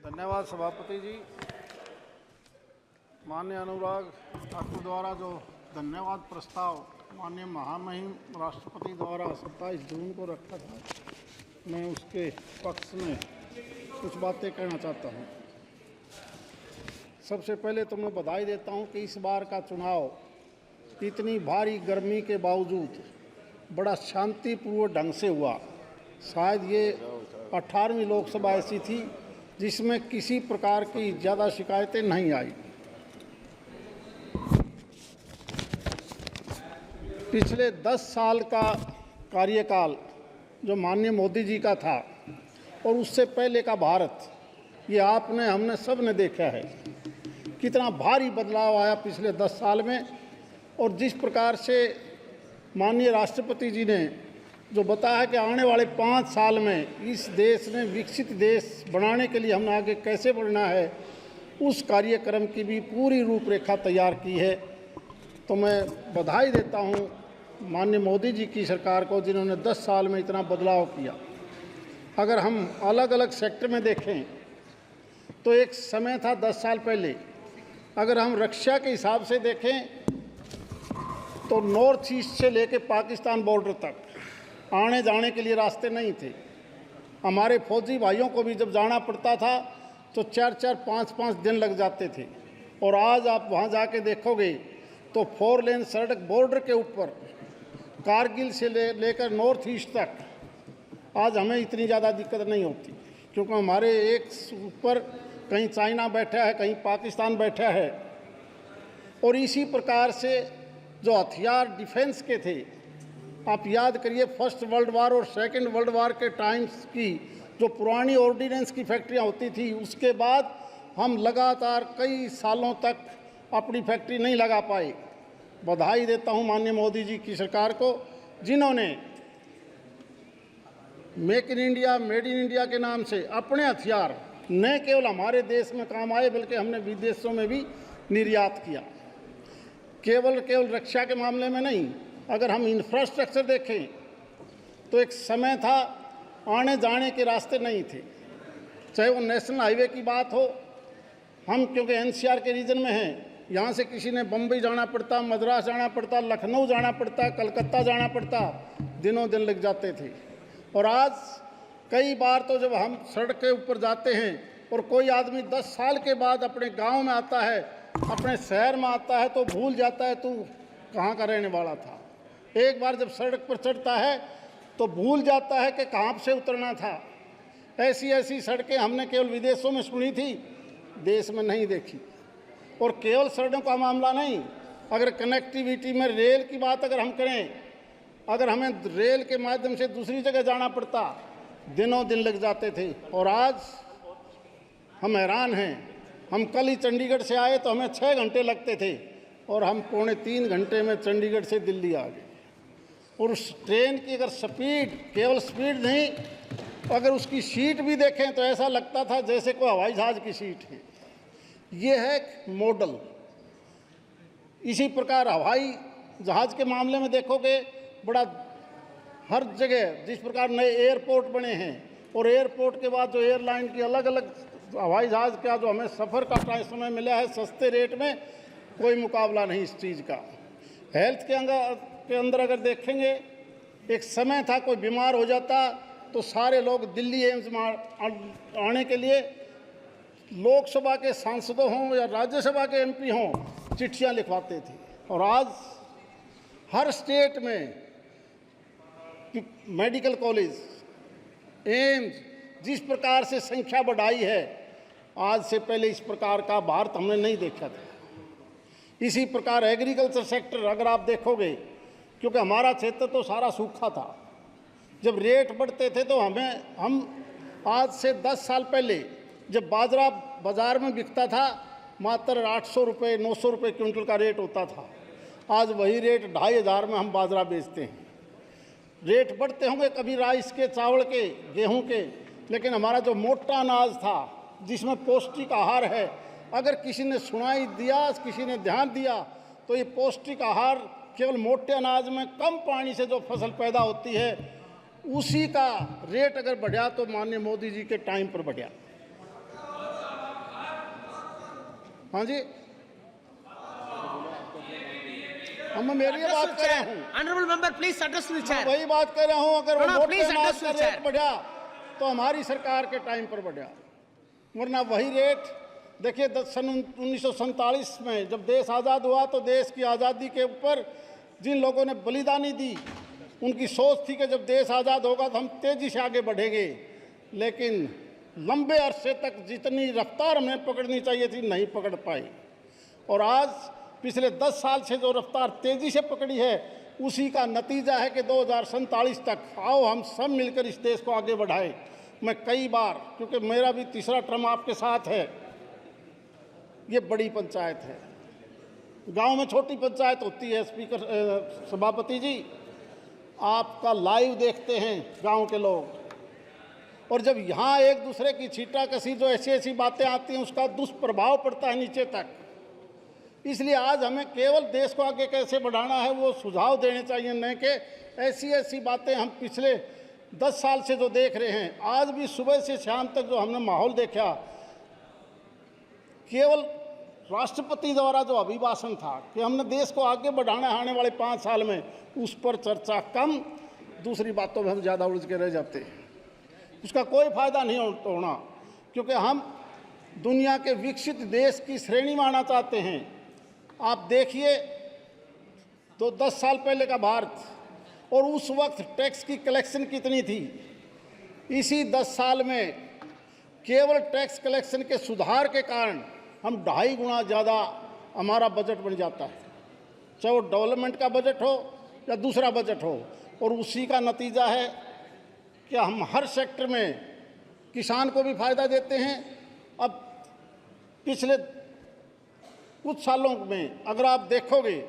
धन्यवाद सभापति जी। माननीय अनुराग ठाकुर द्वारा जो धन्यवाद प्रस्ताव माननीय महामहिम राष्ट्रपति द्वारा 27 जून को रखा था, मैं उसके पक्ष में कुछ बातें कहना चाहता हूँ। सबसे पहले तो मैं बधाई देता हूँ कि इस बार का चुनाव इतनी भारी गर्मी के बावजूद बड़ा शांतिपूर्वक ढंग से हुआ। शायद ये 18वीं लोकसभा ऐसी थी जिसमें किसी प्रकार की ज़्यादा शिकायतें नहीं आई। पिछले 10 साल का कार्यकाल जो माननीय मोदी जी का था और उससे पहले का भारत, ये आपने हमने सब ने देखा है कितना भारी बदलाव आया पिछले 10 साल में। और जिस प्रकार से माननीय राष्ट्रपति जी ने जो बताया कि आने वाले 5 साल में इस देश ने विकसित देश बनाने के लिए हमने आगे कैसे बढ़ना है, उस कार्यक्रम की भी पूरी रूपरेखा तैयार की है। तो मैं बधाई देता हूं माननीय मोदी जी की सरकार को, जिन्होंने 10 साल में इतना बदलाव किया। अगर हम अलग अलग सेक्टर में देखें तो एक समय था 10 साल पहले, अगर हम रक्षा के हिसाब से देखें तो नॉर्थ ईस्ट से लेकर पाकिस्तान बॉर्डर तक आने जाने के लिए रास्ते नहीं थे। हमारे फौजी भाइयों को भी जब जाना पड़ता था तो 4-4, 5-5 दिन लग जाते थे। और आज आप वहाँ जाके देखोगे तो 4 लेन सड़क बॉर्डर के ऊपर कारगिल से लेकर नॉर्थ ईस्ट तक आज हमें इतनी ज़्यादा दिक्कत नहीं होती, क्योंकि हमारे एक ऊपर कहीं चाइना बैठा है, कहीं पाकिस्तान बैठा है। और इसी प्रकार से जो हथियार डिफेंस के थे, आप याद करिए फर्स्ट वर्ल्ड वार और सेकंड वर्ल्ड वार के टाइम्स की जो पुरानी ऑर्डिनेंस की फैक्ट्रियां होती थी, उसके बाद हम लगातार कई सालों तक अपनी फैक्ट्री नहीं लगा पाए। बधाई देता हूं माननीय मोदी जी की सरकार को, जिन्होंने make in India, made in India के नाम से अपने हथियार न केवल हमारे देश में काम आए बल्कि हमने विदेशों में भी निर्यात किया। केवल रक्षा के मामले में नहीं, अगर हम इंफ्रास्ट्रक्चर देखें तो एक समय था आने जाने के रास्ते नहीं थे, चाहे वो नेशनल हाईवे की बात हो। हम क्योंकि एनसीआर के रीजन में हैं, यहाँ से किसी ने बम्बई जाना पड़ता, मद्रास जाना पड़ता, लखनऊ जाना पड़ता, कलकत्ता जाना पड़ता, दिनों दिन लग जाते थे। और आज कई बार तो जब हम सड़क के ऊपर जाते हैं और कोई आदमी 10 साल के बाद अपने गाँव में आता है, अपने शहर में आता है, तो भूल जाता है तू कहाँ का रहने वाला था। एक बार जब सड़क पर चढ़ता है तो भूल जाता है कि कहाँ से उतरना था। ऐसी ऐसी सड़कें हमने केवल विदेशों में सुनी थी, देश में नहीं देखी। और केवल सड़कों का मामला नहीं, अगर कनेक्टिविटी में रेल की बात अगर हम करें, अगर हमें रेल के माध्यम से दूसरी जगह जाना पड़ता, दिनों दिन लग जाते थे। और आज हम हैरान हैं, हम कल ही चंडीगढ़ से आए तो हमें 6 घंटे लगते थे और हम 2.25 घंटे में चंडीगढ़ से दिल्ली आ गए। और उस ट्रेन की अगर स्पीड, केवल स्पीड नहीं, अगर उसकी सीट भी देखें तो ऐसा लगता था जैसे कोई हवाई जहाज़ की सीट है। ये है मॉडल। इसी प्रकार हवाई जहाज़ के मामले में देखोगे, बड़ा हर जगह जिस प्रकार नए एयरपोर्ट बने हैं और एयरपोर्ट के बाद जो एयरलाइन की अलग अलग हवाई जहाज़ का जो हमें सफ़र का समय मिला है सस्ते रेट में, कोई मुकाबला नहीं इस चीज़ का। हेल्थ के अंदर अगर देखेंगे, एक समय था कोई बीमार हो जाता तो सारे लोग दिल्ली एम्स में आने के लिए लोकसभा के सांसदों हों या राज्यसभा के एमपी हों, चिट्ठियां लिखवाते थे। और आज हर स्टेट में मेडिकल कॉलेज, एम्स, जिस प्रकार से संख्या बढ़ाई है, आज से पहले इस प्रकार का भारत हमने नहीं देखा था। इसी प्रकार एग्रीकल्चर सेक्टर अगर आप देखोगे, क्योंकि हमारा क्षेत्र तो सारा सूखा था, जब रेट बढ़ते थे तो हम आज से 10 साल पहले जब बाजरा बाज़ार में बिकता था मात्र 800 रुपये 900 रुपये क्विंटल का रेट होता था, आज वही रेट 2500 में हम बाजरा बेचते हैं। रेट बढ़ते होंगे कभी राइस के, चावल के, गेहूं के, लेकिन हमारा जो मोटा अनाज था जिसमें पौष्टिक आहार है, अगर किसी ने सुनाई दिया, किसी ने ध्यान दिया, तो ये पौष्टिक आहार केवल मोटे अनाज में कम पानी से जो फसल पैदा होती है उसी का रेट अगर बढ़ा तो माननीय मोदी जी के टाइम पर बढ़ा। हाँ जी, हम मेरी बात कर रहा हूँ। Honorable member, please address to the chair. वही बात कर रहा हूँ, अगर No, no, वोट please पे अनाज address का the chair. रेट बढ़ा तो हमारी सरकार के टाइम पर बढ़ा, वरना वही रेट देखिए। सन 1947 में जब देश आज़ाद हुआ तो देश की आज़ादी के ऊपर जिन लोगों ने बलिदानी दी, उनकी सोच थी कि जब देश आज़ाद होगा तो हम तेज़ी से आगे बढ़ेंगे, लेकिन लंबे अरसे तक जितनी रफ्तार हमें पकड़नी चाहिए थी नहीं पकड़ पाई। और आज पिछले 10 साल से जो रफ्तार तेज़ी से पकड़ी है, उसी का नतीजा है कि 2047 तक आओ हम सब मिलकर इस देश को आगे बढ़ाएं। मैं कई बार, क्योंकि मेरा भी तीसरा टर्म आपके साथ है, ये बड़ी पंचायत है, गांव में छोटी पंचायत होती है। स्पीकर सभापति जी, आपका लाइव देखते हैं गांव के लोग, और जब यहाँ एक दूसरे की छींटाकशी जो ऐसी ऐसी बातें आती हैं, उसका दुष्प्रभाव पड़ता है नीचे तक। इसलिए आज हमें केवल देश को आगे कैसे बढ़ाना है वो सुझाव देने चाहिए, न कि ऐसी ऐसी बातें हम पिछले 10 साल से जो देख रहे हैं। आज भी सुबह से शाम तक जो हमने माहौल देखा, केवल राष्ट्रपति द्वारा जो अभिभाषण था कि हमने देश को आगे बढ़ाना है आने वाले 5 साल में, उस पर चर्चा कम, दूसरी बातों में हम ज़्यादा उलझ के रह जाते हैं। उसका कोई फायदा नहीं होना, क्योंकि हम दुनिया के विकसित देश की श्रेणी में आना चाहते हैं। आप देखिए तो 10 साल पहले का भारत, और उस वक्त टैक्स की कलेक्शन कितनी थी। इसी 10 साल में केवल टैक्स कलेक्शन के सुधार के कारण हम 2.5 गुना ज़्यादा हमारा बजट बन जाता है, चाहे वो डेवलपमेंट का बजट हो या दूसरा बजट हो। और उसी का नतीजा है कि हम हर सेक्टर में किसान को भी फ़ायदा देते हैं। अब पिछले कुछ सालों में अगर आप देखोगे,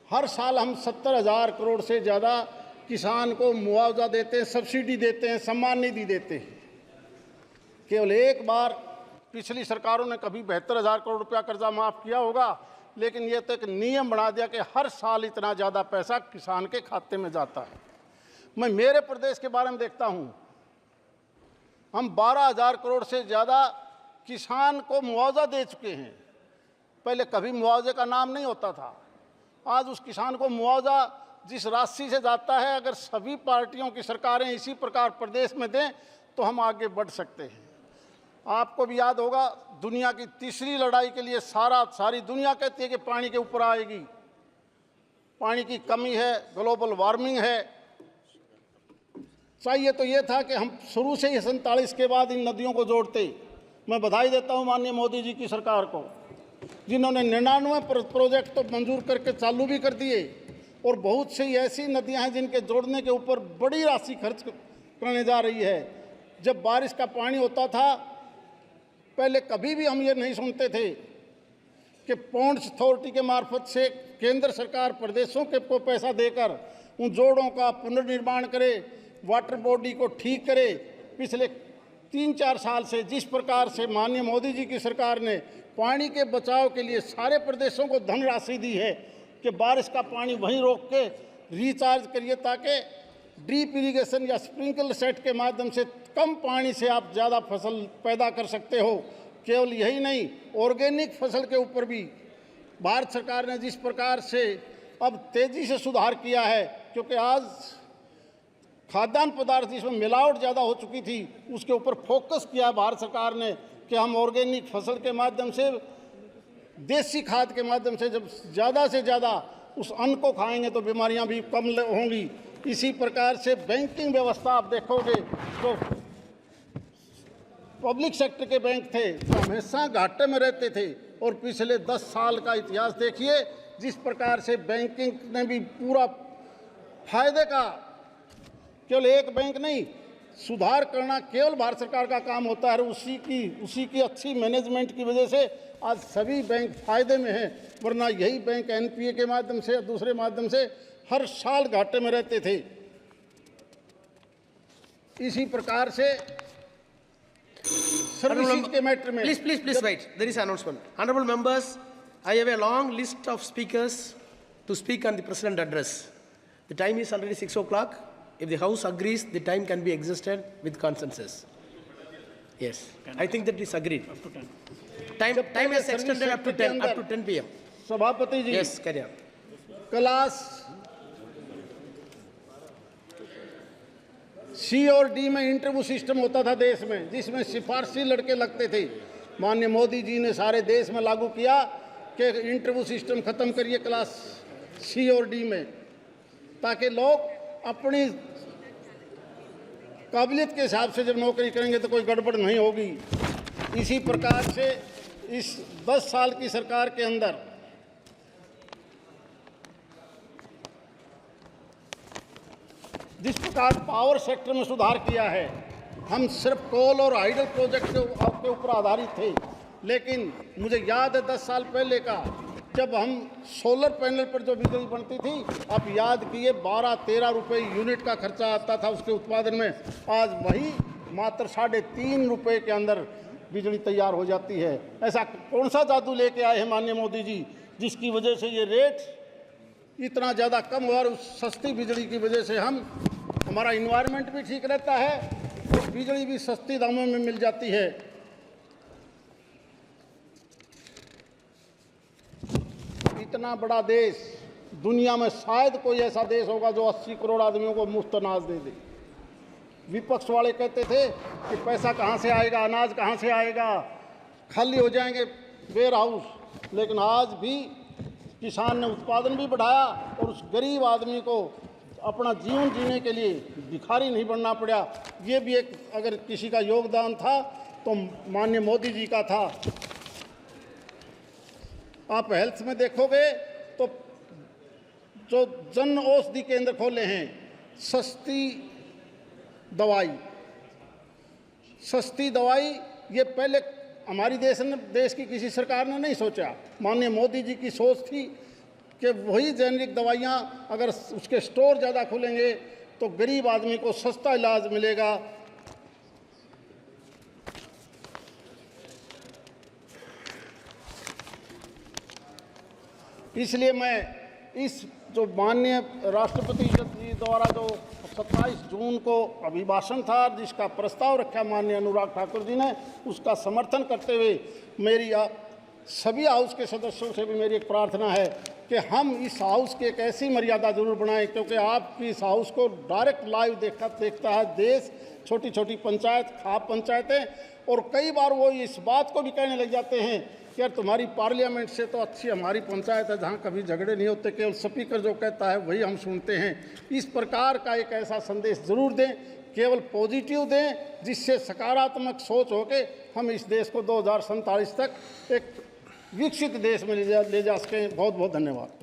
हर साल हम 70,000 करोड़ से ज़्यादा किसान को मुआवजा देते हैं, सब्सिडी देते हैं, सम्मान निधि देते हैं। केवल एक बार पिछली सरकारों ने कभी 72,000 करोड़ रुपया कर्जा माफ़ किया होगा, लेकिन ये तो एक नियम बना दिया कि हर साल इतना ज़्यादा पैसा किसान के खाते में जाता है। मैं मेरे प्रदेश के बारे में देखता हूँ, हम 12,000 करोड़ से ज़्यादा किसान को मुआवजा दे चुके हैं। पहले कभी मुआवजे का नाम नहीं होता था, आज उस किसान को मुआवजा जिस राशि से जाता है, अगर सभी पार्टियों की सरकारें इसी प्रकार प्रदेश में दें तो हम आगे बढ़ सकते हैं। आपको भी याद होगा, दुनिया की तीसरी लड़ाई के लिए सारी दुनिया कहती है कि पानी के ऊपर आएगी, पानी की कमी है, ग्लोबल वार्मिंग है। चाहिए तो ये था कि हम शुरू से ही 47 के बाद इन नदियों को जोड़ते। मैं बधाई देता हूँ माननीय मोदी जी की सरकार को, जिन्होंने 99 प्रोजेक्ट तो मंजूर करके चालू भी कर दिए, और बहुत सी ऐसी नदियां हैं जिनके जोड़ने के ऊपर बड़ी राशि खर्च करने जा रही है। जब बारिश का पानी होता था, पहले कभी भी हम ये नहीं सुनते थे कि पॉन्ड्स अथॉरिटी के मार्फत से केंद्र सरकार प्रदेशों के को पैसा देकर उन जोड़ों का पुनर्निर्माण करे, वाटर बॉडी को ठीक करे। पिछले 3-4 साल से जिस प्रकार से माननीय मोदी जी की सरकार ने पानी के बचाव के लिए सारे प्रदेशों को धनराशि दी है कि बारिश का पानी वहीं रोक के रिचार्ज करिए, ताकि ड्रीप इरिगेशन या स्प्रिंकलर सेट के माध्यम से कम पानी से आप ज़्यादा फसल पैदा कर सकते हो। केवल यही नहीं, ऑर्गेनिक फसल के ऊपर भी भारत सरकार ने जिस प्रकार से अब तेज़ी से सुधार किया है, क्योंकि आज खाद्यान्न पदार्थ जिसमें मिलावट ज़्यादा हो चुकी थी, उसके ऊपर फोकस किया भारत सरकार ने कि हम ऑर्गेनिक फसल के माध्यम से, देसी खाद के माध्यम से जब ज़्यादा से ज़्यादा उस अन्न को खाएंगे तो बीमारियां भी कम होंगी। इसी प्रकार से बैंकिंग व्यवस्था आप देखोगे तो पब्लिक सेक्टर के बैंक थे जो हमेशा घाटे में रहते थे, और पिछले 10 साल का इतिहास देखिए जिस प्रकार से बैंकिंग ने भी पूरा फायदे का, केवल एक बैंक नहीं, सुधार करना केवल भारत सरकार का काम होता है। उसी की अच्छी मैनेजमेंट की वजह से आज सभी बैंक फायदे में हैं, वरना यही बैंक एनपीए के माध्यम से या दूसरे माध्यम से हर साल घाटे में रहते थे। इसी प्रकार से सर्विसेज के मैटर में Please wait. There is an announcement. Honorable members, I have a long list of speakers to speak on the President address. The time is already 6 o'clock. If the House agrees, the time can be exhausted with consensus. Yes, I think that is agreed. Time is extended up to 10 p.m. सभापति जी, Yes, carry on. Class C और D में interview system होता था देश में, जिसमें सिफारशी लड़के लगते थे। माननीय मोदी जी ने सारे देश में लागू किया कि इंटरव्यू सिस्टम खत्म करिए क्लास सी और डी में, ताकि लोग अपनी काबिलियत के हिसाब से जब नौकरी करेंगे तो कोई गड़बड़ नहीं होगी। इसी प्रकार से इस 10 साल की सरकार के अंदर जिस प्रकार पावर सेक्टर में सुधार किया है, हम सिर्फ कोल और हाइडल प्रोजेक्ट के ऊपर आधारित थे, लेकिन मुझे याद है 10 साल पहले का, जब हम सोलर पैनल पर जो बिजली बनती थी, आप याद किए 12-13 रुपये यूनिट का खर्चा आता था उसके उत्पादन में। आज वही मात्र 3.5 रुपये के अंदर बिजली तैयार हो जाती है। ऐसा कौन सा जादू लेके आए हैं माननीय मोदी जी, जिसकी वजह से ये रेट इतना ज़्यादा कम हुआ, और उस सस्ती बिजली की वजह से हमारा इन्वायरमेंट भी ठीक रहता है और बिजली भी सस्ती दामों में मिल जाती है। इतना बड़ा देश दुनिया में शायद कोई ऐसा देश होगा जो 80 करोड़ आदमियों को मुफ्त अनाज दे दे। विपक्ष वाले कहते थे कि पैसा कहाँ से आएगा, अनाज कहाँ से आएगा, खाली हो जाएंगे वेयर हाउस, लेकिन आज भी किसान ने उत्पादन भी बढ़ाया और उस गरीब आदमी को अपना जीवन जीने के लिए भिखारी नहीं बनना पड़ा। ये भी एक अगर किसी का योगदान था तो माननीय मोदी जी का था। आप हेल्थ में देखोगे तो जो जन औषधि केंद्र खोले हैं, सस्ती दवाई ये पहले हमारी देश की किसी सरकार ने नहीं सोचा। माननीय मोदी जी की सोच थी कि वही जेनरिक दवाइयाँ अगर उसके स्टोर ज़्यादा खुलेंगे तो गरीब आदमी को सस्ता इलाज मिलेगा। इसलिए मैं इस जो माननीय राष्ट्रपति जी द्वारा जो 27 जून को अभिभाषण था, जिसका प्रस्ताव रखा माननीय अनुराग ठाकुर जी ने, उसका समर्थन करते हुए मेरी सभी हाउस के सदस्यों से भी मेरी एक प्रार्थना है कि हम इस हाउस की एक ऐसी मर्यादा जरूर बनाएं, क्योंकि आपकी इस हाउस को डायरेक्ट लाइव देखता है देश, छोटी छोटी पंचायत, खाप पंचायतें, और कई बार वो इस बात को भी कहने लग जाते हैं कि यार तुम्हारी पार्लियामेंट से तो अच्छी हमारी पंचायत है जहाँ कभी झगड़े नहीं होते, केवल स्पीकर जो कहता है वही हम सुनते हैं। इस प्रकार का एक ऐसा संदेश जरूर दें, केवल पॉजिटिव दें, जिससे सकारात्मक सोच हो के हम इस देश को 2047 तक एक विकसित देश में ले जा सकें। बहुत बहुत धन्यवाद।